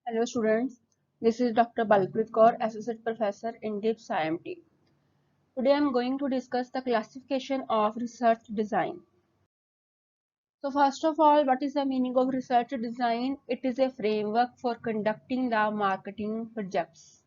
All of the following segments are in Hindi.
Hello students, this is Dr. Balpreet Kaur, Associate Professor in DIPS IMT. Today I am going to discuss the classification of research design. So first of all, what is the meaning of research design? It is a framework for conducting the marketing projects.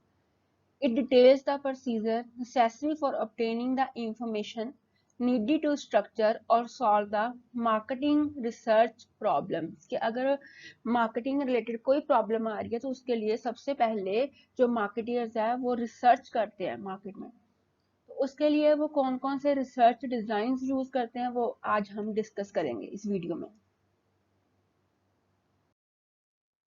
It details the procedure necessary for obtaining the information needed to structure or solve the marketing research problems कि अगर marketing related कोई problem आ रही है तो उसके लिए सबसे पहले जो marketeers है वो research करते हैं market में तो उसके लिए वो कौन कौन से research designs use करते हैं वो आज हम discuss करेंगे इस वीडियो में.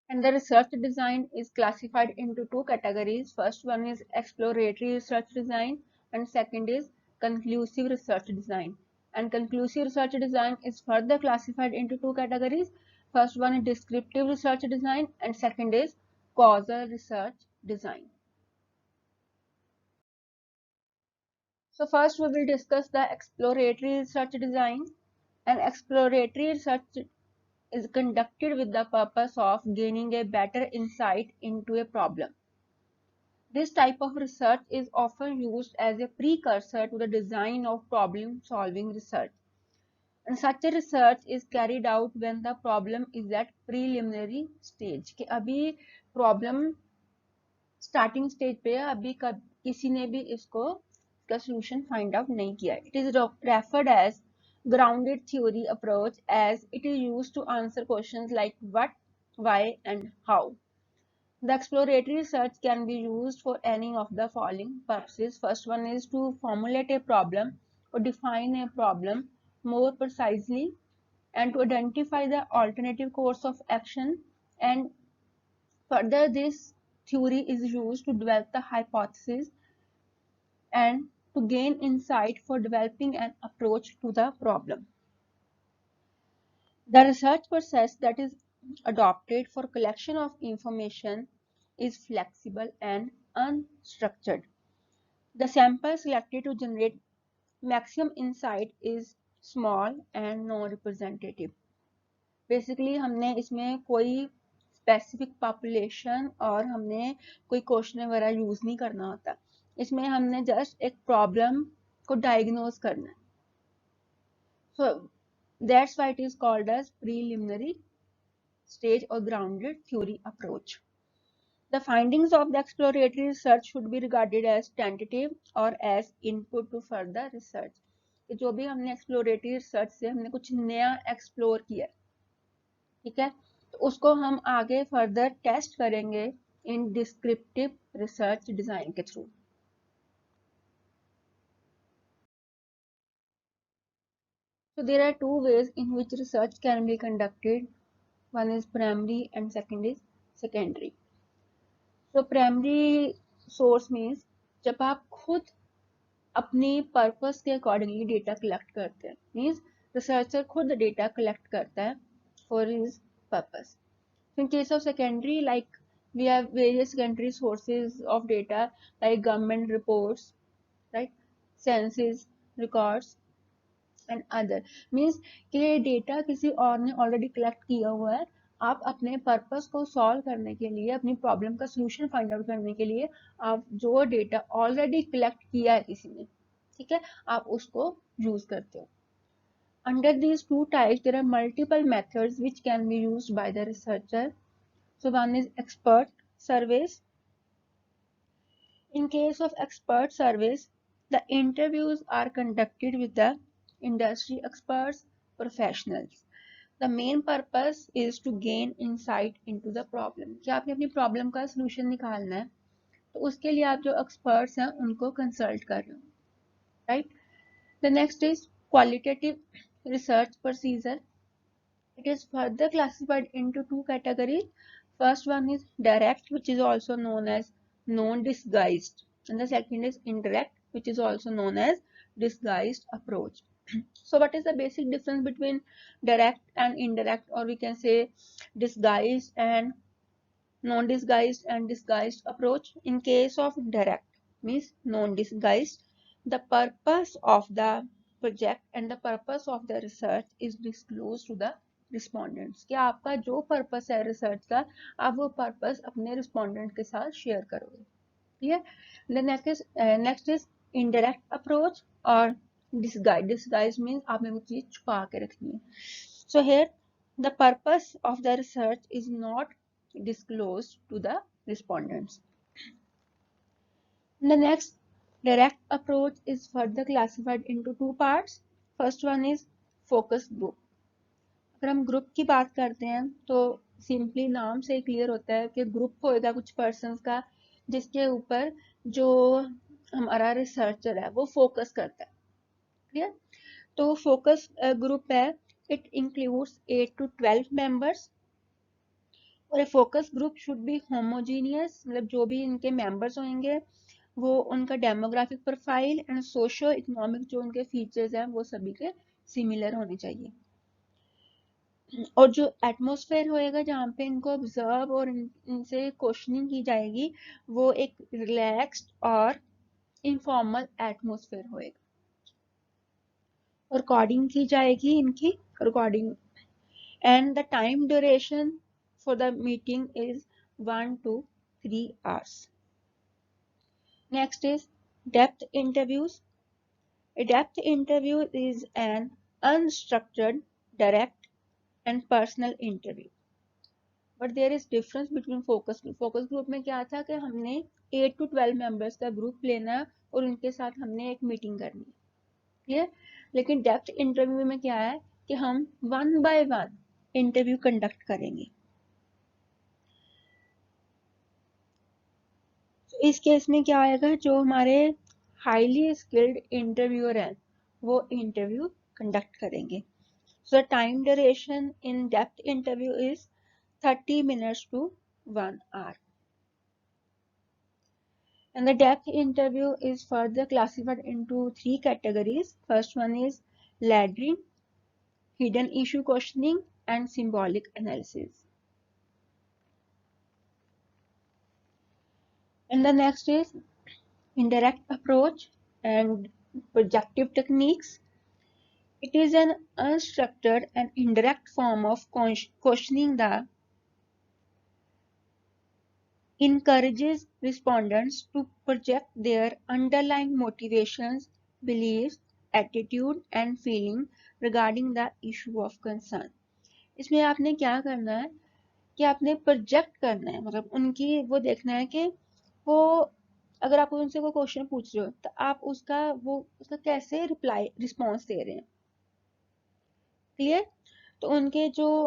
And the research design is classified into two categories. First one is exploratory research design and second is conclusive research design. And conclusive research design is further classified into two categories. First one is descriptive research design and second is causal research design. So first we will discuss the exploratory research design. And exploratory research is conducted with the purpose of gaining a better insight into a problem. This type of research is often used as a precursor to the design of problem-solving research. And such a research is carried out when the problem is at preliminary stage. कि अभी problem starting stage पे है, अभी किसी ने भी इसका solution find out नहीं किया. It is referred as grounded theory approach as it is used to answer questions like what, why, and how. The exploratory research can be used for any of the following purposes. First one is to formulate a problem or define a problem more precisely and to identify the alternative course of action, and further this theory is used to develop the hypothesis and to gain insight for developing an approach to the problem. The research process that is adopted for collection of information is flexible and unstructured. The sample selected to generate maximum insight is small and non-representative. Basically हमने इसमें कोई specific population और हमने कोई क्वेश्चन वगैरह यूज नहीं करना होता. इसमें हमने just एक problem को diagnose करना है. So that's why it is called as preliminary stage or grounded theory approach. The findings of the exploratory research should be regarded as tentative or as input to further research. कि जो भी हमने exploratory research से हमने कुछ नया explore किया, ठीक है, तो उसको हम आगे further test करेंगे in descriptive research design के through. So there are two ways in which research can be conducted. One is primary and second is secondary. So primary source means जब आप खुद अपनी पर्पस के अकॉर्डिंगली डेटा कलेक्ट करते हैं, मीन्स रिसर्चर खुद डेटा कलेक्ट करता है for his purpose. In case of secondary, like we have various secondary sources of data like government reports, right, census records and other. Means कि डेटा किसी और ने ऑलरेडी कलेक्ट किया हुआ है, आप अपने पर्पस को सॉल्व करने के लिए, अपनी प्रॉब्लम का सोल्यूशन फाइंड आउट करने के लिए आप जो डेटा ऑलरेडी कलेक्ट किया है किसी ने, ठीक है, आप उसको यूज करते हो. Under these two types, there are multiple methods which can be used by the researcher. So one is expert surveys. In case of expert surveys, the interviews are conducted with the industry experts, professionals. The main purpose is to gain insight into the problem. कि आपने अपनी प्रॉब्लम का solution निकालना है, तो उसके लिए आप जो experts हैं उनको consult कर रहे हो, right? The next is qualitative research procedure. It is further classified into two categories. First one is direct, which is also known as non-disguised, and the second is indirect, which is also known as disguised approach. So what is the basic difference between direct and indirect, or we can say disguised and non-disguised and disguised approach? In case of direct, means non-disguised, the purpose of the project and the purpose of the research is disclosed to the respondents, कि आपका जो पर्पस है रिसर्च का, आप वो पर्पस अपने रिस्पोंडेंट के साथ शेयर करोगे। Clear? Next is indirect approach और डिसगाइज। डिसगाइज मीन्स आपने वो चीज छुपा के रखनी है। So here the purpose of the research is not disclosed to the respondents. The next direct approach is further classified into two parts. First one is focus group. अगर हम ग्रुप की बात करते हैं तो सिंपली नाम से क्लियर होता है कि ग्रुप होएगा कुछ पर्सन्स का जिसके ऊपर जो हमारा रिसर्चर है वो फोकस करता है। क्लियर? तो फोकस ग्रुप है, इट इंक्लूड्स 8 to 12 मेंबर्स और focus group should be homogeneous, मतलब जो भी इनके मेंबर्स होंगे वो उनका demographic profile and socio economic जो उनके फीचर्स हैं वो सभी के सिमिलर होने चाहिए। और जो एटमॉस्फेयर होएगा जहाँ पे इनको ऑब्जर्व और इनसे क्वेश्चनिंग की जाएगी वो एक रिलैक्स्ड और इनफॉर्मल एटमॉस्फेयर होएगा। रिकॉर्डिंग की जाएगी इनकी recording, and the time duration for the meeting is 1 to 3 hours. Next is depth interviews. A depth interview is an unstructured, direct and personal interview. But there is difference between focus group. Focus group में क्या था कि हमने 8 to 12 members का ग्रुप लेना और उनके साथ हमने एक मीटिंग करनी है, क्लियर? लेकिन डेप्थ इंटरव्यू में क्या है कि हम 1 by 1 इंटरव्यू कंडक्ट करेंगे। इस केस में क्या आएगा, जो हमारे हाईली स्किल्ड इंटरव्यूअर हैं वो इंटरव्यू कंडक्ट करेंगे। सो time duration in depth interview is 30 minutes to 1 hour. And the depth interview is further classified into 3 categories. First one is laddering, hidden issue questioning and symbolic analysis. And the next is indirect approach and projective techniques. It is an unstructured and indirect form of questioning that encourages respondents to project their underlying motivations, beliefs, attitude and feeling regarding the issue of concern. इसमें आपने क्या करना है कि आपने प्रोजेक्ट करना है, मतलब उनकी वो देखना है कि वो अगर आप उनसे कोई क्वेश्चन पूछ रहे हो तो आप उसका कैसे रिस्पॉन्स दे रहे हैं। क्लियर? तो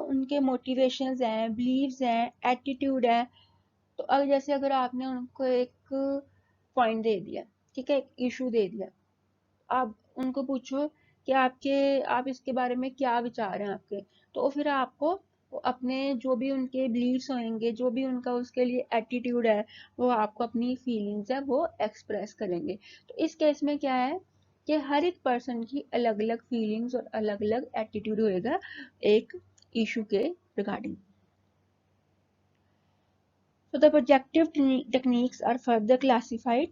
उनके मोटिवेशंस हैं, बिलीव्स हैं, एटीट्यूड है। तो अब जैसे अगर आपने उनको एक पॉइंट दे दिया, ठीक है, एक इशू दे दिया, आप उनको पूछो कि आप इसके बारे में क्या विचार हैं आपके, तो फिर आपको अपने जो भी उनके बिलीव्स होंगे, जो भी उनका उसके लिए एटीट्यूड है, वो आपको अपनी फीलिंग्स है वो एक्सप्रेस करेंगे। तो इस केस में क्या है कि हर एक पर्सन की अलग अलग फीलिंग्स और अलग अलग एटीट्यूड होएगा एक इशू के regarding. So the projective techniques are further classified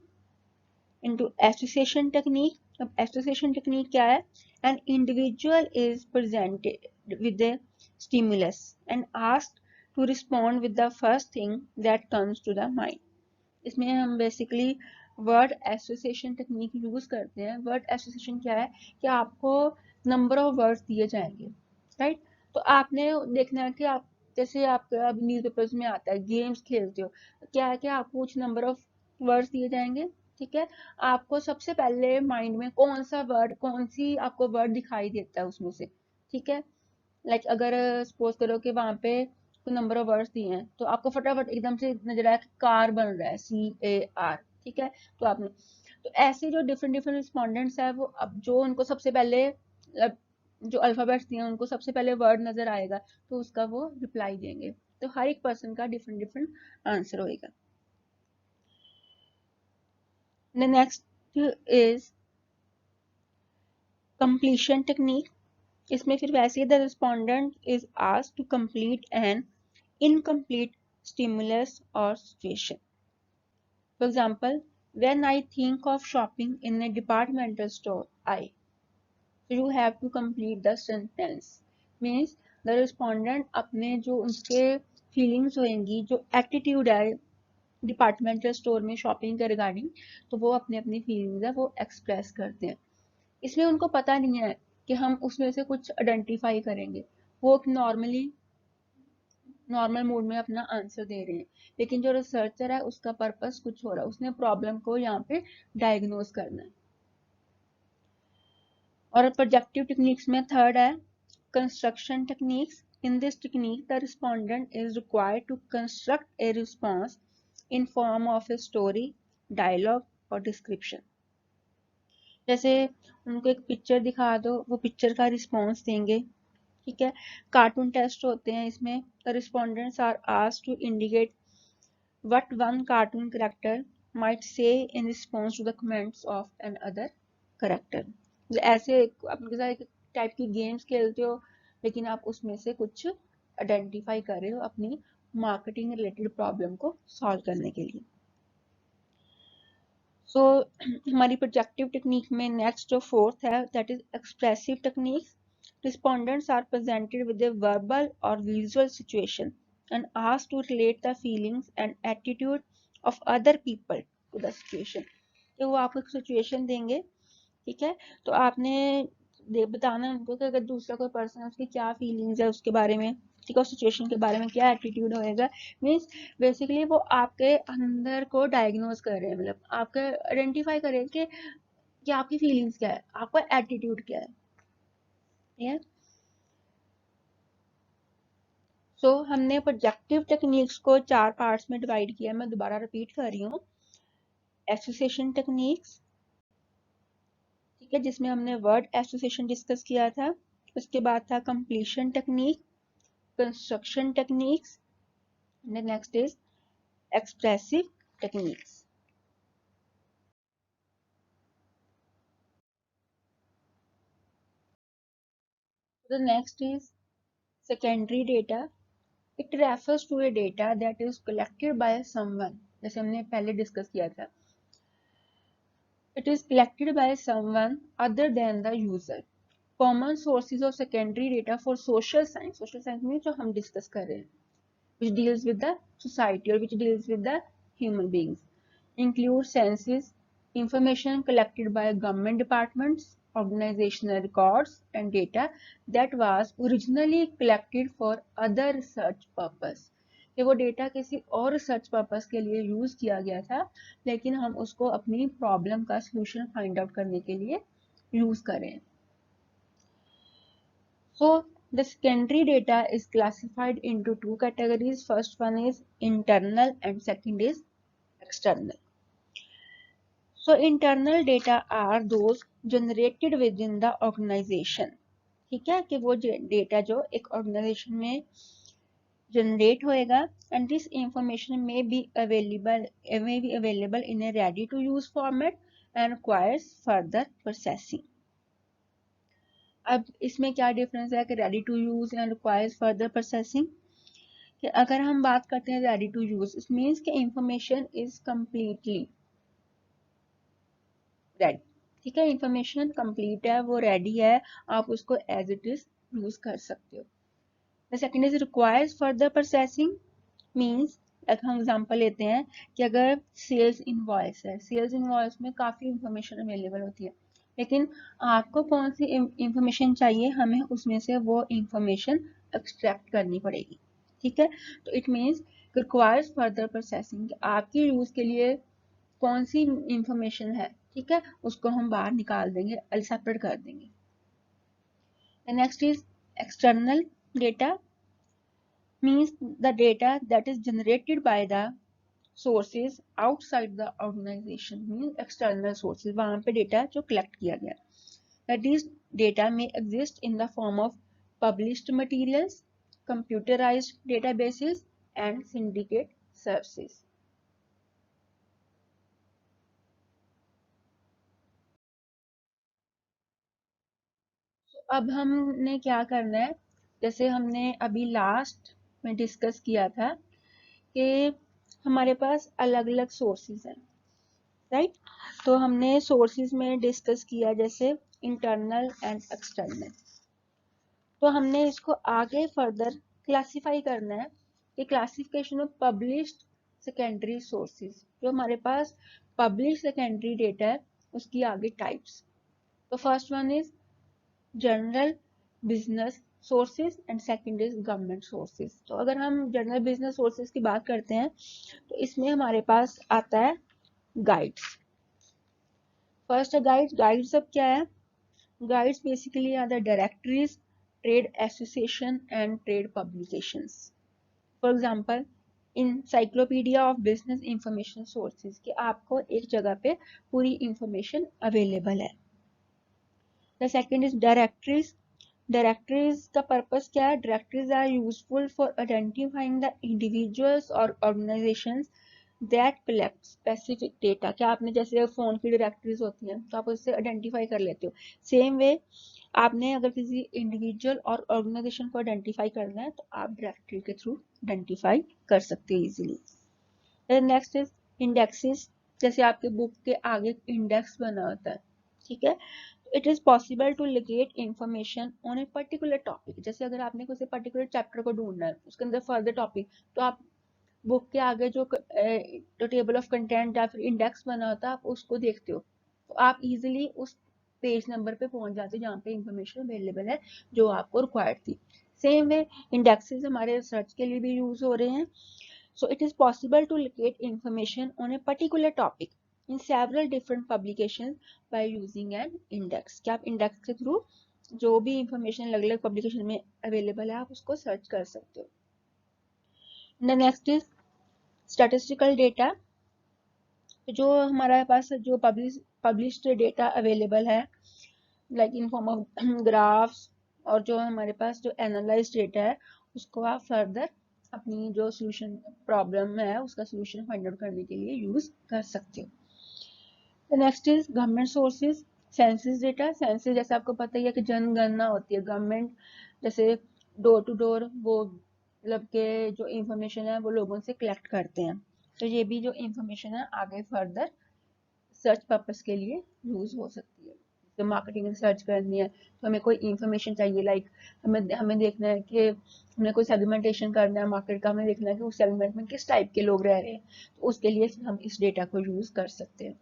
into association technique. अब association technique क्या है? An individual is presented with a stimulus and asked to respond with the first thing that comes to the mind. इसमें हम basically word association technique use करते हैं। वर्ड एसोसिएशन क्या है कि आपको नंबर ऑफ वर्ड्स दिए जाएंगे, राइट? तो आपने देखना है कि आप जैसे आप अब न्यूज़पेपर्स में आता है गेम्स खेलते हो, तो क्या है कि आपको कुछ नंबर ऑफ वर्ड्स दिए जाएंगे, ठीक है? आपको सबसे पहले माइंड में कौन सी आपको वर्ड दिखाई देता है उसमें से, ठीक है? लाइक अगर सपोज करो कि वहां पे नंबर ऑफ वर्ड्स दिए हैं तो आपको फटाफट एकदम से नजर आया कि कार बन रहा है, CAR, ठीक है? तो आपने तो ऐसे जो डिफरेंट डिफरेंट रिस्पोंडेंट्स है वो अब जो उनको सबसे पहले जो अल्फाबेट्स दिए उनको सबसे पहले वर्ड नजर आएगा तो उसका वो रिप्लाई देंगे। तो हर एक पर्सन का डिफरेंट डिफरेंट आंसर होएगा। The next is completion technique. इसमें फिर वैसे the respondent is asked to complete an incomplete stimulus or situation. For example, when I think of shopping in a departmental store, so you have to complete the sentence. Means the respondent अपने जो उनके फीलिंग्स होंगी, जो एटीट्यूड है डिपार्टमेंटल स्टोर में शॉपिंग के रिगार्डिंग, तो वो अपनी अपनी फीलिंग्स है वो एक्सप्रेस करते हैं। इसलिए उनको पता नहीं है कि हम उसमें से कुछ आइडेंटिफाई करेंगे, वो नॉर्मल मूड में अपना आंसर दे रहे हैं। लेकिन जो रिसर्चर है उसका पर्पस कुछ हो रहा है, उसने प्रॉब्लम को यहाँ पे डायग्नोज करना है। और प्रोजेक्टिव टेक्निक्स में थर्ड है construction techniques. In this technique the respondent is required to construct a response in form of a story, dialogue और डिस्क्रिप्शन। जैसे उनको एक पिक्चर दिखा दो, वो पिक्चर का रिस्पॉन्स देंगे, ठीक है। कार्टून टेस्ट होते हैं इसमें। The respondents are asked to indicate what one cartoon character might say in response to the comments of another character. ऐसे अपने साथ एक टाइप की गेम्स खेलते हो, लेकिन आप उसमें से कुछ आइडेंटिफाई कर रहे हो अपनी मार्केटिंग रिलेटेड प्रॉब्लम को सॉल्व करने के लिए। सो हमारी प्रोजेक्टिव टेक्निक में नेक्स्ट जो फोर्थ है that is expressive techniques. Respondents are presented with a verbal or visual situation and asked to relate the feelings and attitude of other people to the situation. तो वो आपको एक सिचुएशन देंगे, ठीक है। तो आपने बताना उनको कि अगर दूसरा कोई पर्सन है उसकी क्या फीलिंग्स है उसके बारे में, ठीक है, सिचुएशन के बारे में क्या एटीट्यूड होएगा। मीन्स बेसिकली वो आपके अंदर को डायग्नोज कर रहे हैं, मतलब आपके आइडेंटिफाई करें कि आपकी फीलिंग्स क्या है, आपका एटीट्यूड क्या है, ठीक है। सो हमने प्रोजेक्टिव टेक्निक्स को 4 पार्ट्स में डिवाइड किया, मैं दोबारा रिपीट कर रही हूँ। एसोसिएशन टेक्निक्स, ठीक है, जिसमें हमने वर्ड एसोसिएशन डिस्कस किया था। उसके बाद था completion technique, construction techniques, next is expressive techniques. The next is secondary data. It refers to a data that is collected by someone, जैसे हमने पहले डिस्कस किया था। It is collected by someone other than the user. Common sources of secondary data for social science. Social science means जो हम discuss कर रहे हैं, which deals with the society or which deals with the human beings, include census, information collected by government departments, organizational records, and data that was originally collected for other research purpose. कि वो डेटा किसी और रिसर्च पर्पस के लिए यूज किया गया था, लेकिन हम उसको अपनी प्रॉब्लम का सोल्यूशन फाइंड आउट करने के लिए यूज करें। So the secondary data is classified into two categories. First one is internal and second is external. So internal data are those generated within the organization. ठीक है, कि वो डेटा जो एक ऑर्गेनाइजेशन में जनरेट होएगा, and this information may be available in a ready to use format and requires further processing. अब इसमें क्या डिफरेंस है कि ready to use and requires further processing. कि अगर हम बात करते हैं ready to use, it means कि इंफॉर्मेशन इज कंप्लीटली रेडी, ठीक है, इंफॉर्मेशन कंप्लीट है, वो रेडी है, आप उसको एज इट इज यूज कर सकते हो। The second is requires further processing, means like हम एग्जांपल लेते हैं कि अगर सेल्स इनवॉइस है, सेल्स इनवॉइस में काफी इंफॉर्मेशन अवेलेबल होती है, लेकिन आपको कौन सी इंफॉर्मेशन चाहिए, हमें उसमें से वो इंफॉर्मेशन एक्सट्रैक्ट करनी पड़ेगी, ठीक है। तो it means requires further processing, आपकी यूज के लिए कौन सी इंफॉर्मेशन है, ठीक है, उसको हम बाहर निकाल देंगे, सेपरेट कर देंगे। Next is external data, means the data that is generated by the sources outside the organization, means external sources, वहां पे डेटा जो कलेक्ट किया गया। That is data may exist in the form of published materials, computerized databases and syndicate services. अब हमने क्या करना है, जैसे हमने अभी लास्ट में डिस्कस किया था कि हमारे पास अलग अलग सोर्सेज हैं, राइट। तो हमने सोर्सेज में डिस्कस किया जैसे इंटरनल एंड एक्सटर्नल। तो हमने इसको आगे फर्दर क्लासिफाई करना है कि classification of published secondary sources, जो हमारे पास पब्लिश सेकेंडरी डेटा है उसकी आगे टाइप्स। तो first one is general business sources and second is government sources. तो अगर हम जनरल बिजनेस सोर्सेज की बात करते हैं तो इसमें हमारे पास आता है गाइड्स। फर्स्ट है गाइड्स। गाइड्स अब क्या है? Guides basically are the directories, trade association and trade publications. For example encyclopedia of business information sources, कि आपको एक जगह पे पूरी इंफॉर्मेशन अवेलेबल है। The second is directories. Directories का पर्पस क्या है? Directories are useful for identifying the individuals और organisations that collect specific data. क्या आपने जैसे फोन की डायरेक्टरीज होती हैं तो आप उससे आइडेंटिफाई कर लेते हो, सेम वे आपने अगर किसी इंडिविजुअल और ऑर्गेनाइजेशन को आइडेंटिफाई करना है तो आप डायरेक्टरी के थ्रू आइडेंटिफाई कर सकते हो इजीली। Next is indexes. जैसे आपके बुक के आगे इंडेक्स बना होता है, ठीक है। It is possible to locate information on a particular topic. जैसे अगर आपने किसी पर्टिकुलर चैप्टर को ढूंढना है उसके अंदर फर्दर टॉपिक, तो आप बुक के आगे जो टेबल ऑफ कंटेंट या फिर इंडेक्स बना होता है आप उसको देखते हो, तो आप इजीली उस पेज नंबर पे पहुंच जाते हो जहाँ पे इंफॉर्मेशन अवेलेबल है जो आपको रिक्वायर्ड थी। सेम वे इंडेक्सेस हमारे रिसर्च के लिए भी यूज हो रहे हैं। So it is possible to locate information on a particular topic in several different publication by using an index. क्या आप इंडेक्स के थ्रू जो भी इंफॉर्मेशन अलग अलग पब्लिकेशन में अवेलेबल है आप उसको सर्च कर सकते हो। Next is statistical data. जो हमारे पास जो पब्लिश्ड डेटा अवेलेबल है like in form of graphs, और जो हमारे पास जो एनालाइज डेटा है उसको आप फर्दर अपनी जो सोल्यूशन प्रॉब्लम है उसका सोल्यूशन फाइंड आउट करने के लिए यूज कर सकते हो। Next is government sources. Census data. Census जैसे आपको पता ही है कि जनगणना होती है, गवर्नमेंट जैसे डोर टू डोर वो मतलब के जो इंफॉर्मेशन है वो लोगों से कलेक्ट करते हैं, तो ये भी जो इंफॉर्मेशन है आगे फर्दर सर्च पर्पस के लिए यूज हो सकती है। तो मार्केटिंग रिसर्च करनी है तो हमें कोई इंफॉर्मेशन चाहिए, लाइक हमें हमें देखना है कि हमने कोई सेगमेंटेशन करना है मार्केट का, हमें देखना है कि उस सेगमेंट में किस टाइप के लोग रह रहे हैं, तो उसके लिए हम इस डेटा को यूज कर सकते हैं।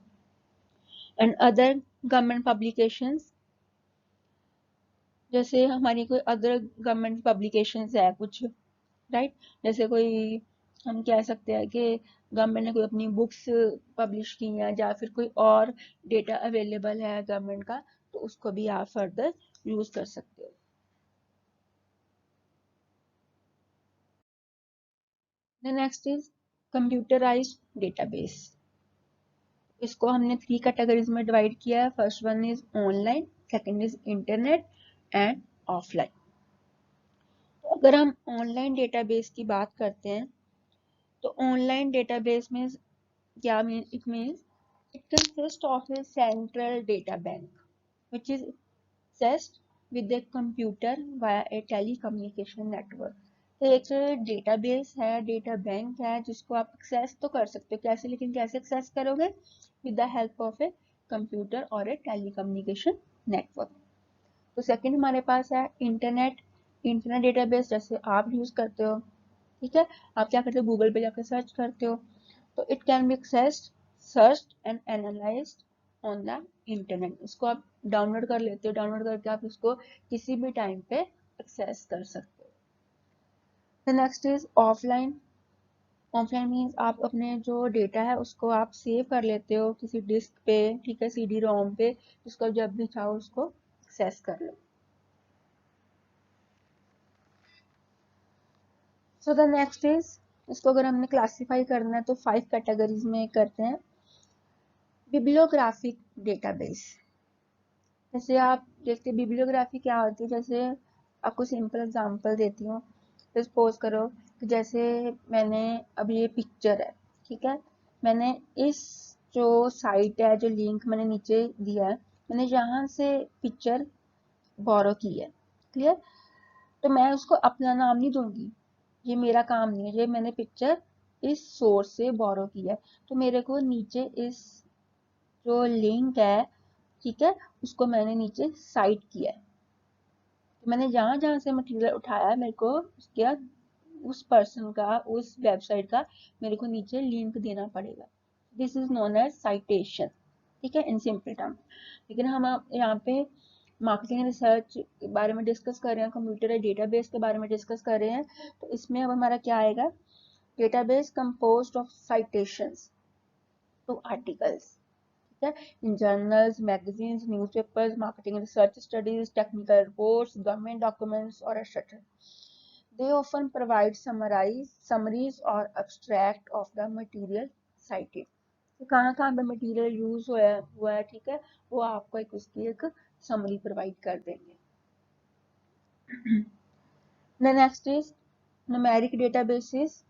एंड अदर गवर्नमेंट पब्लिकेशंस, जैसे हमारी कोई अदर गवर्नमेंट पब्लिकेशंस है कुछ, राइट, जैसे कोई हम कह सकते हैं कि गवर्नमेंट ने कोई अपनी बुक्स पब्लिश की हैं या फिर कोई और डेटा अवेलेबल है गवर्नमेंट का, तो उसको भी आप फर्दर यूज कर सकते हो। Next is computerised database. इसको हमने 3 कैटेगरीज में डिवाइड किया है। First one is online, second is internet and offline. तो अगर हम ऑनलाइन डेटाबेस की बात करते हैं तो ऑनलाइन डेटाबेस में क्या mean it means it consists of a central data bank which is accessed with a computer via a telecommunication network। तो एक डेटाबेस है, डेटा बैंक है जिसको आप एक्सेस तो कर सकते हो, कैसे, लेकिन कैसे एक्सेस करोगे? With the help of a computer और ए टेलीकम्युनिकेशन नेटवर्क। तो सेकंड हमारे पास है इंटरनेट। इंटरनेट डेटाबेस जैसे आप यूज करते हो, ठीक है, आप क्या करते हो गूगल पे जाकर सर्च करते हो, तो it can be accessed, searched and analysed on the internet. इसको आप डाउनलोड कर लेते हो, डाउनलोड करके आप इसको किसी भी टाइम पे एक्सेस कर सकते हो। Next is offline. Offline means आप अपने जो डेटा है उसको आप सेव कर लेते हो किसी डिस्क पे, ठीक है, सीडी रोम पे, जिसको जब भी चाहो उसको एक्सेस कर लो। सो द नेक्स्ट इज, इसको अगर हमने क्लासिफाई करना है तो 5 कैटेगरीज में करते हैं। Bibliographic database. जैसे आप देखते हैं बिब्लियोग्राफी क्या होती है, जैसे आपको सिंपल एग्जांपल देती हूँ। तो सपोज करो कि जैसे मैंने अभी ये पिक्चर है, ठीक है, मैंने इस जो साइट है, जो लिंक मैंने नीचे दिया है, मैंने यहाँ से पिक्चर बोरो की है, क्लियर। तो मैं उसको अपना नाम नहीं दूंगी, ये मेरा काम नहीं है, ये मैंने पिक्चर इस सोर्स से बोरो की है, तो मेरे को नीचे इस जो लिंक है, ठीक है, उसको मैंने नीचे साइट किया है, मैंने जहाँ जहाँ से मटेरियल उठाया मेरे को उसके उस पर्सन का, उस वेबसाइट का मेरे को नीचे लिंक देना पड़ेगा। This is known as citation, ठीक है, इन सिंपल टर्म। लेकिन हम यहाँ पे मार्केटिंग रिसर्च के बारे में डिस्कस कर रहे हैं, कंप्यूटर डेटाबेस के बारे में डिस्कस कर रहे हैं, तो इसमें अब हमारा क्या आएगा, database composed of citations to articles, ठीक है, in journals, magazines, newspapers, marketing research studies, technical reports, government documents और etcetera. They often provide summaries or abstract of the material cited. तो कहाँ कहाँ पे मटेरियल यूज हुआ है, ठीक है, वो आपको एक उसकी एक समरी प्रोवाइड कर देंगे। The next is numeric databases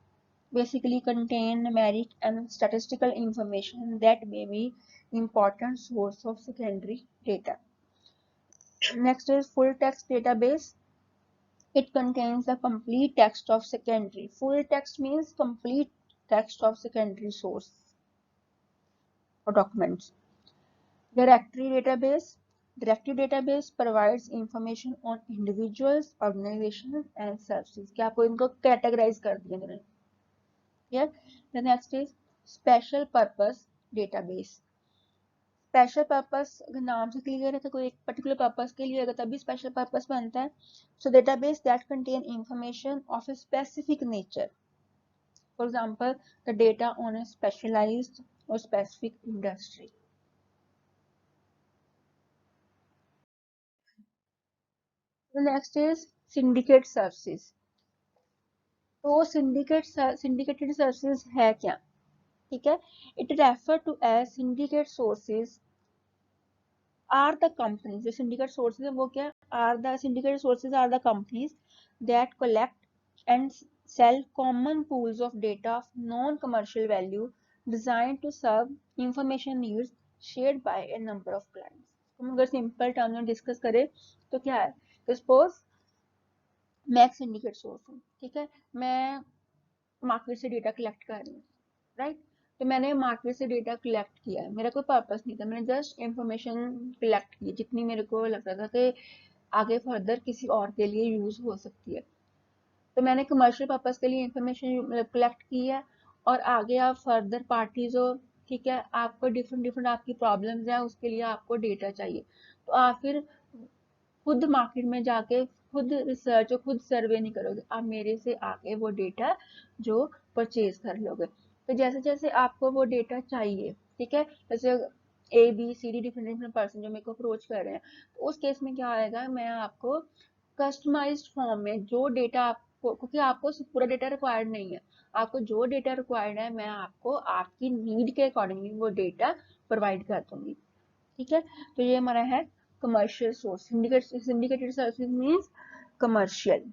basically contain numeric and statistical information that may be important source of secondary data. Next is full text database. It contains the complete text of secondary. Full text means complete text of secondary source or documents. Directory database. Directory database provides information on individuals, organizations and services. क्या आपको इनको categorize कर दिया मैंने? Yeah. The next is special purpose database. Special purpose अगर नाम से क्लियर है तो कोई एक पर्टिकुलर पर्पस के लिए अगर तभी स्पेशल पर्पस बनता है। So database that contain information of a specific nature, for example the data on a specialised और specific industry. Next is syndicate services. तो सिंडिकेटेड सर्विसेज है क्या, ठीक है, it refer to as syndicate sources are the companies, जो syndicate sources है वो क्या, are the syndicated sources are the companies that collect and sell common pools of data of non-commercial value designed to serve information needs shared by a number of clients। हम अगर सिंपल टर्म में डिस्कस करें तो क्या है, तो सपोज मैं एक सिंडिकेट सोर्स हूँ, ठीक है, मैं मार्केट से डेटा कलेक्ट कर रही हूँ, राइट। तो मैंने मार्केट से डेटा कलेक्ट किया है, मेरा कोई पर्पस नहीं था, मैंने जस्ट इंफॉर्मेशन कलेक्ट की जितनी मेरे को लग रहा था कि आगे फर्दर किसी और के लिए यूज हो सकती है। तो मैंने कमर्शियल पर्पस के लिए इंफॉर्मेशन कलेक्ट की है, और आगे आप फर्दर पार्टीज हो, ठीक है, आपको डिफरेंट डिफरेंट आपकी प्रॉब्लम्स है, उसके लिए आपको डेटा चाहिए, तो आप फिर खुद मार्केट में जाके खुद रिसर्च और खुद सर्वे नहीं करोगे, आप मेरे से आके वो डेटा जो परचेज कर लोगे। तो जैसे जैसे आपको वो डेटा चाहिए, ठीक है, जैसे ABCD डिफरेंट डिफरेंट पर्सन जो मेरे को अप्रोच कर रहे हैं, तो उस केस में क्या आएगा, मैं आपको कस्टमाइज्ड फॉर्म में जो डेटा आपको, क्योंकि आपको पूरा डेटा रिक्वायर्ड नहीं है, आपको जो डेटा रिक्वायर्ड है मैं आपको आपकी नीड के अकॉर्डिंगली वो डेटा प्रोवाइड कर दूंगी, ठीक है। तो ये हमारा है commercial source. Syndicated services means commercial,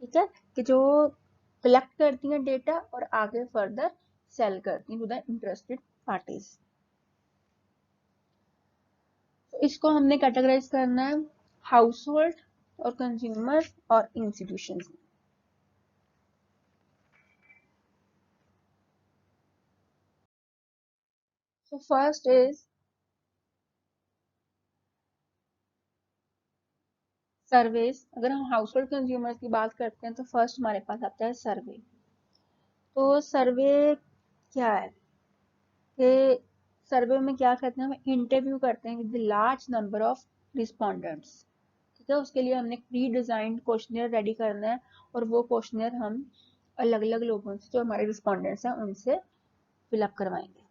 ठीक है, कि जो कलेक्ट करती हैं डेटा और आगे फर्दर सेल करती हैं टू द इंटरेस्टेड पार्टीज। तो इसको हमने कैटेगराइज करना है हाउस होल्ड और कंज्यूमर और institution. So first is surveys. अगर हम हाउस होल्ड कंज्यूमर की बात करते हैं तो फर्स्ट हमारे पास आता है सर्वे। तो सर्वे क्या है कि सर्वे में क्या करते हैं, हम इंटरव्यू करते हैं with large number of respondents, ठीक है, उसके लिए हमने प्री डिजाइंड क्वेश्चनर रेडी करना है, और वो क्वेश्चनर हम अलग अलग लोगों से जो हमारे रिस्पोंडेंट्स हैं उनसे फिलअप करवाएंगे।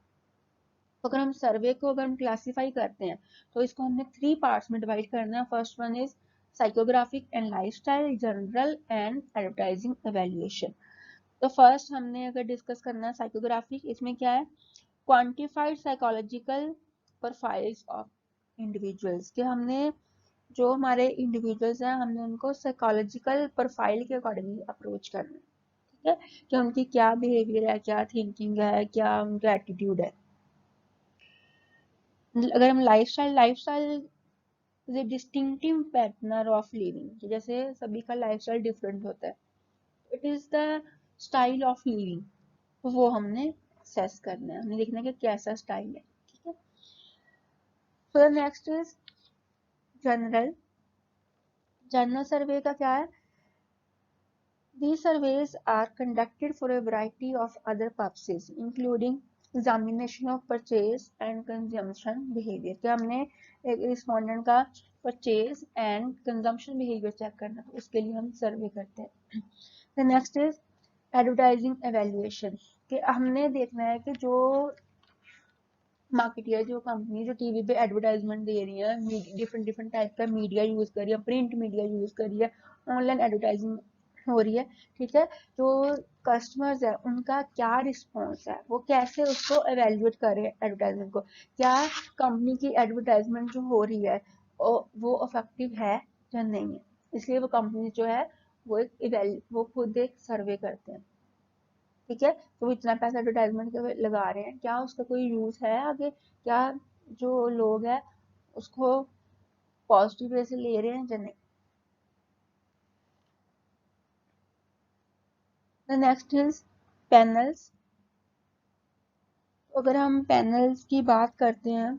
तो अगर हम सर्वे को अगर हम क्लासीफाई करते हैं तो इसको हमने 3 पार्ट्स में डिवाइड करना है। First one is psychographic and lifestyle, general and advertising evaluation. तो फर्स्ट हमने अगर डिस्कस करना है साइकोग्राफिक, इसमें क्या है, quantified psychological profiles of individuals, कि हमने जो हमारे इंडिविजुअल्स हैं हमने उनको साइकोलॉजिकल प्रोफाइल के अकॉर्डिंगली अप्रोच करना है, ठीक है, कि उनकी क्या बिहेवियर है, क्या थिंकिंग है, क्या उनका एटीट्यूड है। अगर हम lifestyle is a distinctive pattern of living, जैसे सभी का लाइफस्टाइल डिफरेंट होता है, it is the style of living, तो वो हमने असेस करना है, हमने देखना है कि कैसा स्टाइल है, ठीक है। So next is general. General survey का क्या है? These surveys are conducted for a variety of other purposes, including examination of purchase and consumption behavior. कि हमने एक रिस्पोंडेंट का purchase and consumption behaviour check करना, तो उसके लिए हम सर्वे करते हैं. The next is advertising evaluation, कि हमने देखना है कि जो मार्केटियर, जो कंपनी जो टीवी पे एडवर्टाइजमेंट दे रही है, डिफरेंट डिफरेंट टाइप का मीडिया यूज कर रही है, प्रिंट मीडिया यूज कर रही है, ऑनलाइन एडवर्टाइजिंग हो रही है, ठीक है, जो कस्टमर्स है उनका क्या रिस्पॉन्स है, वो कैसे उसको एवेल्युएट करें एडवर्टाइजमेंट को, क्या कंपनी की एडवर्टाइजमेंट जो हो रही है वो इफेक्टिव है या नहीं है. इसलिए वो कंपनी जो है वो खुद एक सर्वे करते हैं, ठीक है, तो वो इतना पैसा एडवर्टाइजमेंट के लगा रहे हैं, क्या उसका कोई यूज है आगे, क्या जो लोग हैं उसको पॉजिटिव वे से ले रहे हैं या नहीं. The next is panels. अगर हम पैनल्स की बात करते हैं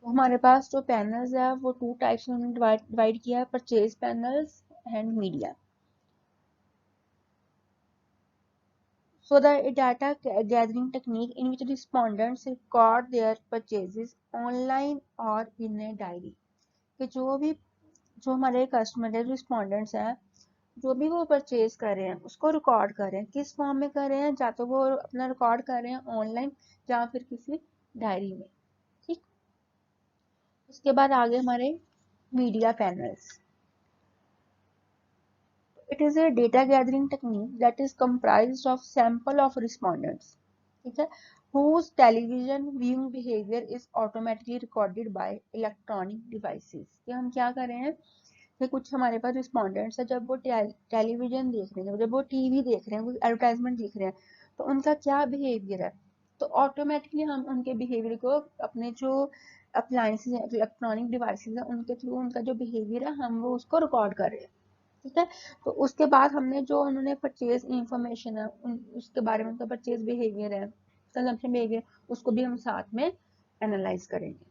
तो हमारे पास जो पैनल्स है वो टू टाइप्स में डिवाइड किया है, purchase panels and media. So the data gathering technique in which respondents record their purchases online or in a diary. कि जो हमारे कस्टमर है, रिस्पोंडेंट्स हैं, जो भी वो परचेज कर रहे हैं उसको रिकॉर्ड कर रहे हैं, किस फॉर्म में कर रहे हैं, या तो वो अपना रिकॉर्ड कर रहे हैं ऑनलाइन या फिर किसी डायरी में, ठीक. उसके बाद आगे हमारे media panels. It is a data gathering technique that is comprised of sample of respondents, ठीक है, whose television viewing behavior is automatically recorded by electronic devices. कि हम क्या कर रहे हैं कि कुछ हमारे पास रिस्पोंडेंट्स है, जब वो टेलीविजन देख रहे हैं, जब वो टीवी देख रहे हैं, वो एडवर्टाइजमेंट देख रहे हैं, तो उनका क्या बिहेवियर है, तो ऑटोमेटिकली हम उनके बिहेवियर को अपने जो अप्लायंसेज हैं, इलेक्ट्रॉनिक डिवाइसेज हैं, उनके थ्रू उनका जो बिहेवियर है हम वो उसको रिकॉर्ड कर रहे हैं, ठीक है. तो उसके बाद हमने जो उन्होंने परचेज इंफॉर्मेशन है उसके बारे में, उनका परचेज बिहेवियर है, कंजम्पशन बिहेवियर, उसको भी हम साथ में एनालाइज करेंगे.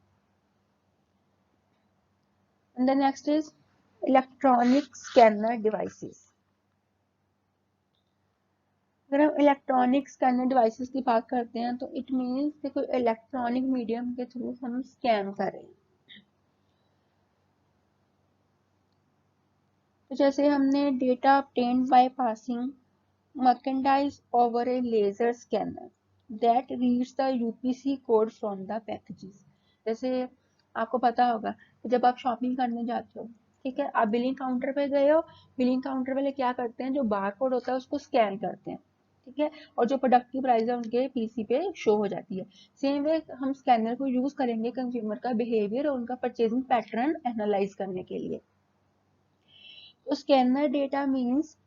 And the next is electronic scanner devices. अगर हम इलेक्ट्रॉनिक स्कैनर डिवाइसेस की बात करते हैं तो इट मीन्स कि कोई इलेक्ट्रॉनिक मीडियम के थ्रू हम स्कैन करें. तो जैसे हमने data obtained by passing merchandise over a laser scanner that reads the UPC code from the packages. जैसे आपको पता होगा कि जब आप शॉपिंग करने जाते हो, ठीक है, आप बिलिंग काउंटर पे गए हो, बिलिंग काउंटर वाले क्या करते हैं, जो बार कोड होता है उसको स्कैन करते हैं, ठीक है, और जो प्रोडक्ट की प्राइस है उनके पीसी पे शो हो जाती है. सेम वे हम स्कैनर को यूज करेंगे कंज्यूमर का बिहेवियर और उनका परचेजिंग पैटर्न एनालाइज करने के लिए. तो scanner data means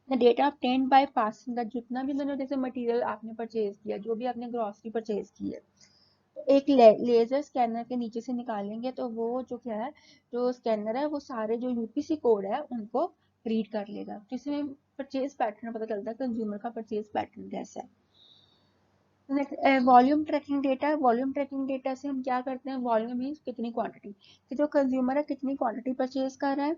the data obtained by passing, जितना भी मैंने जैसे मटेरियल आपने परचेज किया, जो भी आपने ग्रॉसरी परचेज की है, तो एक लेजर स्कैनर के नीचे से निकालेंगे तो वो जो क्या है, जो स्कैनर है वो सारे जो यूपीसी कोड है उनको रीड कर लेगा, जिसमें परचेज पैटर्न पता चलता है कंज्यूमर का परचेज पैटर्न कैसा है. Volume tracking data. Volume tracking data से हम क्या करते हैं, वॉल्यूम मीन्स कितनी क्वांटिटी, कि जो कंज्यूमर है कितनी क्वांटिटी परचेज कर रहा है,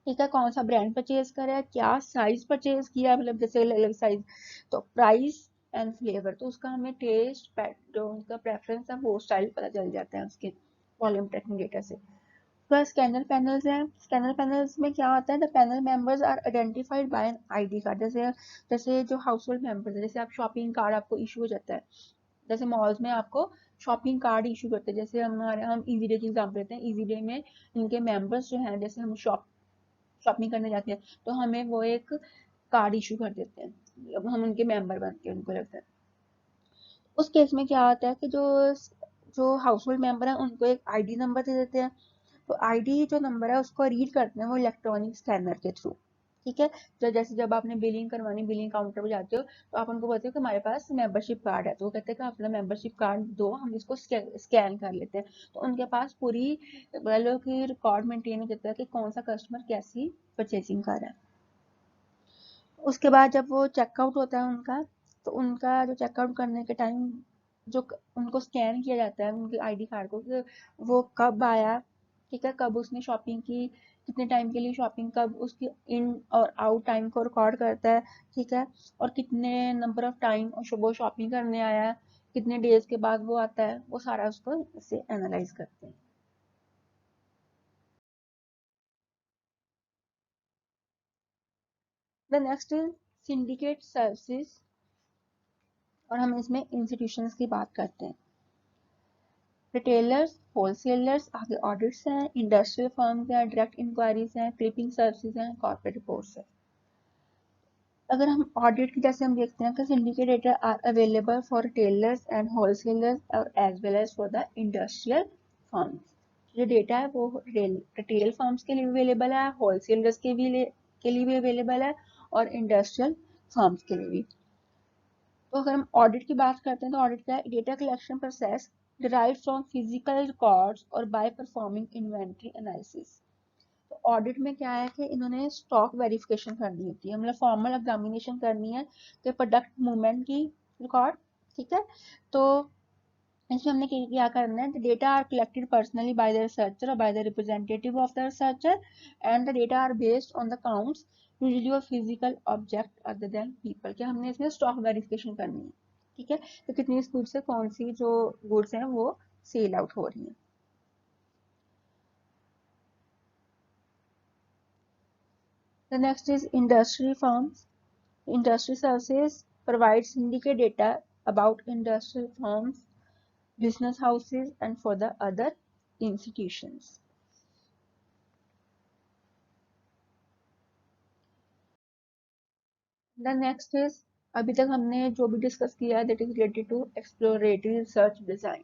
ठीक है, कौन सा ब्रांड परचेज करा है, क्या साइज परचेज किया, मतलब जैसे अलग अलग साइज, तो प्राइस एंड फ्लेवर, तो उसका हमें टेस्ट जो उनका प्रेफरेंस है वो स्टाइल पता चल जाता है उसके वॉल्यूम ट्रैकिंग डेटा से. प्लस स्कैनर पैनल्स हैं. स्कैनर पैनल्स में क्या होता है, the panel members are identified by an ID card. जैसे जैसे जो हाउस होल्ड मेंबर्स है, जैसे आप शॉपिंग कार्ड आपको इशू हो जाता है, जैसे मॉल्स में आपको शॉपिंग कार्ड इशू करते हैं, जैसे हम इजी डे की एग्जाम्पल लेते हैं, इजी डे में इनके मेंबर्स जो हैं, जैसे हम शॉपिंग करने जाते हैं तो हमें वो एक कार्ड इशू कर देते हैं, अब हम उनके मेंबर बनते हैं, उनको लगता है. उस केस में क्या होता है कि जो जो हाउस होल्ड मेंबर है उनको एक आईडी नंबर दे देते हैं, तो आईडी जो नंबर है उसको रीड करते हैं वो इलेक्ट्रॉनिक स्कैनर के थ्रू, ठीक है. तो जैसे जब आपने बिलिंग करवानी, बिलिंग काउंटर पे जाते हो तो आप उनको बोलते हो कि हमारे पास मेंबरशिप कार्ड है, तो वो कहते हैं कि अपना मेंबरशिप कार्ड दो, हम इसको स्कैन कर लेते हैं, तो उनके पास पूरी वालों की रिकॉर्ड मेंटेन हो जाता है कि कौन सा कस्टमर कैसी परचेसिंग कर रहा है. उसके बाद जब वो चेकआउट होता है उनका, तो उनका जो चेकआउट करने के टाइम उनको स्कैन किया जाता है उनके आईडी कार्ड को कि वो कब आया, ठीक है, कब उसने शॉपिंग की, कितने टाइम के लिए शॉपिंग, कब उसकी इन और आउट टाइम को रिकॉर्ड करता है, ठीक है, और कितने नंबर ऑफ टाइम वो शॉपिंग करने आया है, कितने डेज के बाद वो आता है, वो सारा उसको इससे एनालाइज करते हैं। The next is syndicate services, और हम इसमें इंस्टीट्यूशंस की बात करते हैं। रिटेलर्स, होलसेलर्स, आगे ऑडिट्स हैं, इंडस्ट्रियल फर्म्स हैं, डायरेक्ट इंक्वायरीज हैं, क्लिपिंग सर्विसेज हैं, कॉर्पोरेट रिपोर्ट्स हैं। अगर हम ऑडिट की जैसे हम देखते हैं कि syndicate data are available for retailers and wholesalers और as well as for the industrial firms. जो डेटा है वो रिटेल फर्म्स के लिए अवेलेबल है, होलसेलर्स के लिए भी अवेलेबल है, और इंडस्ट्रियल फर्म्स के लिए भी। तो अगर हम ऑडिट की बात करते हैं तो ऑडिट क्या है? Data collection process derived from physical records और बाय परफॉर्मिंग इन्वेंट्री एनालिसिस। तो ऑडिट में क्या है कि इन्होंने स्टॉक वेरिफिकेशन करनी होती है, मतलब फॉर्मल एग्जामिनेशन करनी है कि प्रोडक्ट मूवमेंट की रिकॉर्ड, ठीक है। तो इसमें हमने क्या करना है? Data are collected personally by the researcher और by the representative of the researcher, and the data are based on the counts usually of physical object other than people. क्या हमने इसमें स्टॉक वेरिफिकेशन करनी है, ठीक है, तो कितनी स्पीड से कौन सी जो गुड्स हैं वो सेल आउट हो रही हैं। The next is industry firms. Industry services provide syndicate data about industrial firms, business houses, and for the other institutions. The next is, अभी तक हमने जो भी डिस्कस किया है that is related to exploratory research design,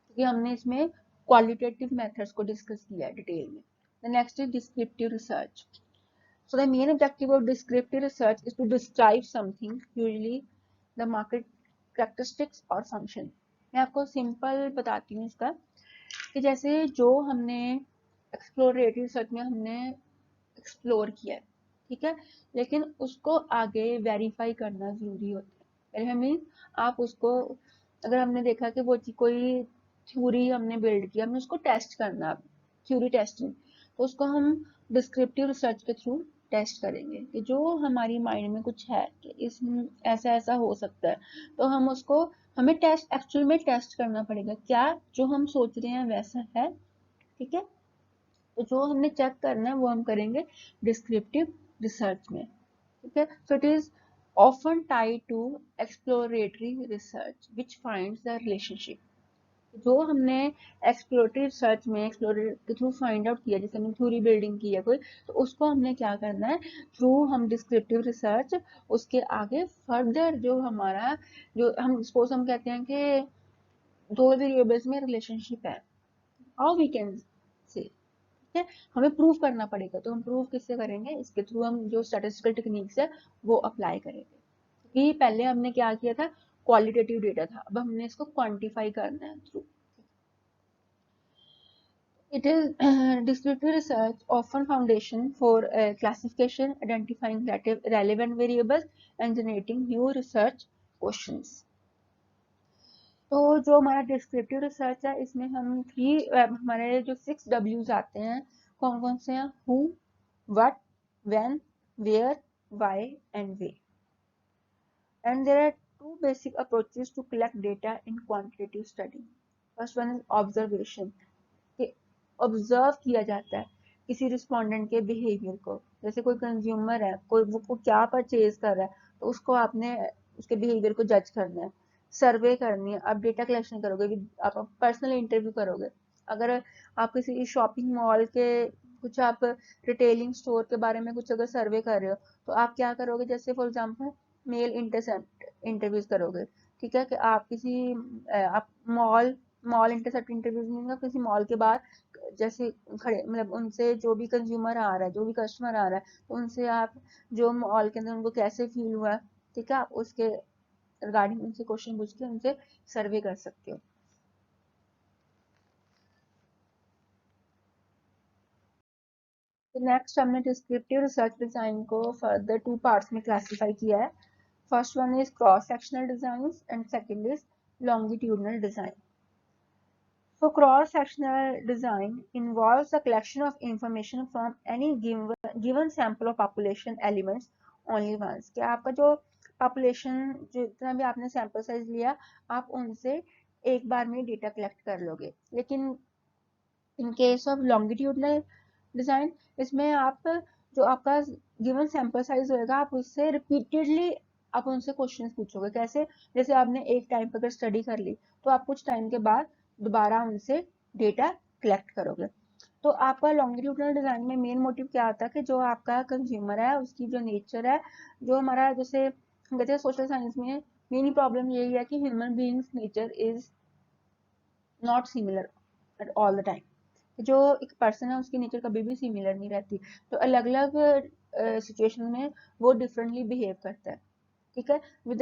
क्योंकि हमने इसमें क्वालिटेटिव मेथड्स को डिस्कस किया है डिटेल में। The next is descriptive research. So the main objective of descriptive research is to describe something, usually the market characteristics or function. मैं आपको सिंपल बताती हूँ इसका, कि जैसे जो हमने एक्सप्लोरेटरी रिसर्च में हमने एक्सप्लोर किया है, ठीक है, लेकिन उसको आगे वेरीफाई करना जरूरी होता है। मीन आप उसको, अगर हमने देखा कि वो कोई थ्योरी हमने बिल्ड किया, हमने उसको टेस्ट करना, थ्योरी टेस्टिंग, तो उसको हम डिस्क्रिप्टिव रिसर्च के थ्रू टेस्ट करेंगे कि जो हमारी माइंड में कुछ है कि इस ऐसा ऐसा हो सकता है, तो हम उसको, हमें टेस्ट एक्चुअल में टेस्ट करना पड़ेगा क्या जो हम सोच रहे हैं वैसा है, ठीक है। तो जो हमने चेक करना है वो हम करेंगे डिस्क्रिप्टिव रिसर्च में, ठीक है। सो it is often tied to exploratory research which finds the relationship। जो हमने एक्सप्लोरेटरी रिसर्च में एक्सप्लोर के थ्रू फाइंड आउट किया, जैसे हमने थ्योरी बिल्डिंग की है कोई, तो उसको हमने क्या करना है, थ्रू हम डिस्क्रिप्टिव रिसर्च उसके आगे फर्दर जो हमारा, जो हम सपोज हम कहते हैं कि दो वेरिएबल्स में रिलेशनशिप है, हाउ वी कैन से, ठीक है, हमें प्रूव करना पड़ेगा, तो हम प्रूव किससे करेंगे? इसके थ्रू हम जो स्टैटिस्टिकल टेक्निक्स है वो अप्लाई करेंगे, क्योंकि पहले हमने क्या किया था, क्वालिटेटिव डेटा था, अब हमने इसको क्वांटिफाई करना है through. It is descriptive research, often foundation for classification, identifying relevant variables, and generating new research questions. तो जो हमारा डिस्क्रिप्टिव रिसर्च है इसमें हम हमारे जो 6 W's आते हैं, कौन कौन से हैं? Who, what, when, where, why and way. And there are two basic approaches to collect data in quantitative study. First one is observation, कि ऑब्जर्व किया जाता है किसी रिस्पोंडेंट के बिहेवियर को, जैसे कोई कंज्यूमर है, कोई वो क्या परचेज कर रहा है, तो उसको आपने उसके बिहेवियर को जज करना है। सर्वे करनी है, आप डेटा कलेक्शन करोगे, आप पर्सनल इंटरव्यू करोगे। अगर आप किसी शॉपिंग मॉल के कुछ आप रिटेलिंग स्टोर के बारे में कुछ अगर सर्वे कर रहे हो, तो आप क्या करोगे, जैसे for example mall intercept interviews करोगे, ठीक है, कि आप किसी आप मॉल मॉल इंटरसेप्ट इंटरव्यूज में किसी मॉल के बाहर जैसे खड़े, मतलब उनसे जो भी कंज्यूमर आ रहा है, जो भी कस्टमर आ रहा है, तो उनसे आप जो मॉल के अंदर उनको कैसे फील हुआ, ठीक है, आप उसके रिगार्डिंग उनसे क्वेश्चन पूछ के उनसे सर्वे कर सकते हो। तो नेक्स्ट हमने डिस्क्रिप्टिव रिसर्च डिजाइन को फर्दर 2 पार्ट्स में क्लासिफाई किया है। First one is cross-sectional designs and second is longitudinal design. So cross-sectional design involves the collection of information from any given sample of population elements only once. कि आपका जो population जितना भी आपने sample size लिया आप उनसे एक बार में डेटा कलेक्ट कर लोगे, लेकिन in case of longitudinal design इसमें आप जो आपका गिवन सैंपल साइज होएगा आप उससे रिपीटेडली आप उनसे क्वेश्चन पूछोगे। कैसे? जैसे आपने एक टाइम पर अगर स्टडी कर ली तो आप कुछ टाइम के बाद दोबारा उनसे डेटा कलेक्ट करोगे। तो आपका लॉन्गिट्यूडनल डिजाइन में मेन मोटिव क्या होता है कि जो आपका कंज्यूमर है उसकी जो नेचर है, जो हमारा जैसे हम कहते हैं सोशल साइंस में मेन प्रॉब्लम यही है कि human beings nature is not similar at all the time. जो एक पर्सन है उसकी नेचर कभी भी सिमिलर नहीं रहती, तो अलग अलग सिचुएशन में वो डिफरेंटली बिहेव करता है। ठीक है, with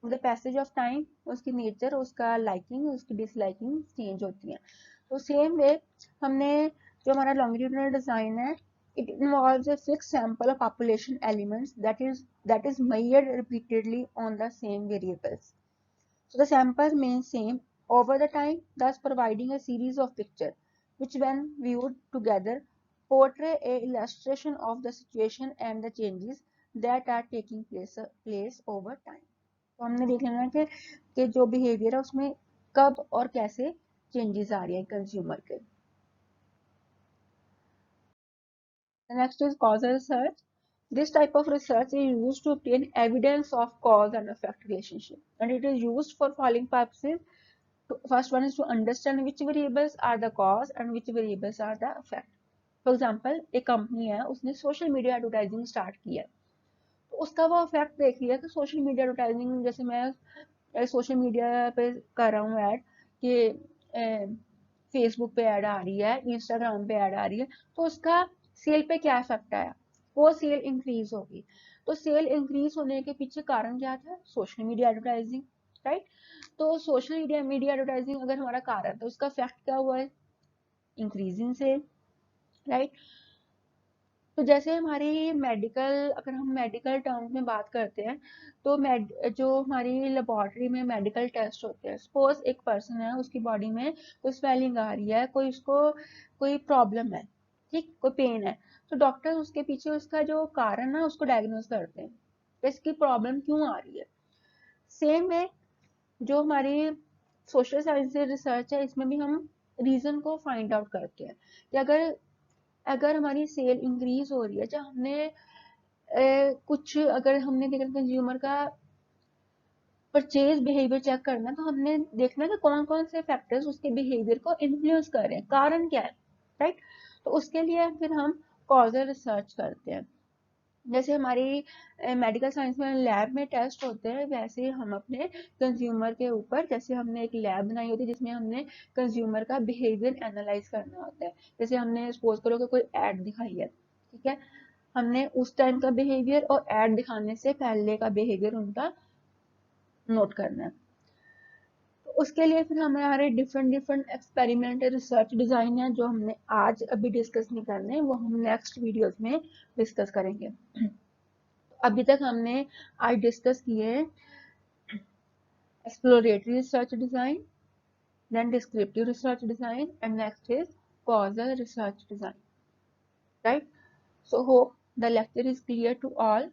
the passage of time उसकी नेचर, उसका लाइकिंग, उसकी डिसलाइकिंग चेंज होती है। तो सेम वे हमने जो हमारा लॉन्गिट्यूडनल डिजाइन है, it involves a fixed sample of population elements that is measured repeatedly on the same variables. So the samples remain same over the time, thus providing a series of pictures which when viewed together portray a illustration of the situation and the changes that are taking place over time. तो हमने देख लेना कि जो बिहेवियर है उसमें कब और कैसे चेंजेस आ रही है कंज्यूमर के। The next is causal research. This type of research is used to obtain evidence of cause and effect relationship, and it is used for following purposes. First one is to understand which variables are the cause and which variables are the effect. For example, एक कंपनी है उसने सोशल मीडिया एडवर्टाइजिंग स्टार्ट किया, तो उसका वो इफेक्ट देख लिया कि सोशल मीडिया एडवर्टाइजिंग, जैसे मैं सोशल मीडिया पे कर रहा हूँ ऐड कि फेसबुक पे ऐड आ रही है, इंस्टाग्राम पे ऐड आ रही है, तो उसका सेल पे क्या इफेक्ट आया? वो सेल इंक्रीज होगी। तो सेल इंक्रीज होने के पीछे कारण क्या था? Social media advertising, right. तो सोशल मीडिया एडवर्टाइजिंग अगर हमारा कारण है तो उसका इफेक्ट क्या हुआ है? Increasing sale, right. तो जैसे हमारी मेडिकल, अगर हम मेडिकल टर्म्स में बात करते हैं तो जो हमारी लेबोरेटरी में मेडिकल टेस्ट होते हैं, सपोज एक पर्सन है उसकी बॉडी में कोई स्वेलिंग आ रही है, कोई उसको कोई प्रॉब्लम है, ठीक, कोई पेन है, तो डॉक्टर उसके पीछे उसका जो कारण है उसको डायग्नोज करते हैं, तो इसकी प्रॉब्लम क्यों आ रही है। सेम वे जो हमारी सोशल साइंस रिसर्च है इसमें भी हम रीजन को फाइंड आउट करते हैं कि अगर हमारी सेल इंक्रीज हो रही है, जब हमने कुछ अगर हमने देखा कंज्यूमर का परचेज बिहेवियर चेक करना, तो हमने देखना कि कौन कौन से फैक्टर्स उसके बिहेवियर को इन्फ्लुएंस कर रहे हैं, कारण क्या है, राइट। तो उसके लिए फिर हम कॉजल रिसर्च करते हैं। जैसे हमारी मेडिकल साइंस में लैब में टेस्ट होते हैं, वैसे ही हम अपने कंज्यूमर के ऊपर, जैसे हमने एक लैब बनाई होती है जिसमें हमने कंज्यूमर का बिहेवियर एनालाइज करना होता है। जैसे हमने सपोज करो कि कोई ऐड दिखाई है, ठीक है, हमने उस टाइम का बिहेवियर और ऐड दिखाने से पहले का बिहेवियर उनका नोट करना है। तो उसके लिए फिर हमारे different different experimental research design है जो हमने आज अभी डिस्कस नहीं करने, वो हम नेक्स्ट वीडियोस में डिस्कस करेंगे। अभी तक हमने आज डिस्कस किए exploratory research design, then descriptive research design, and next is causal research design, right? So hope the lecture is clear to all.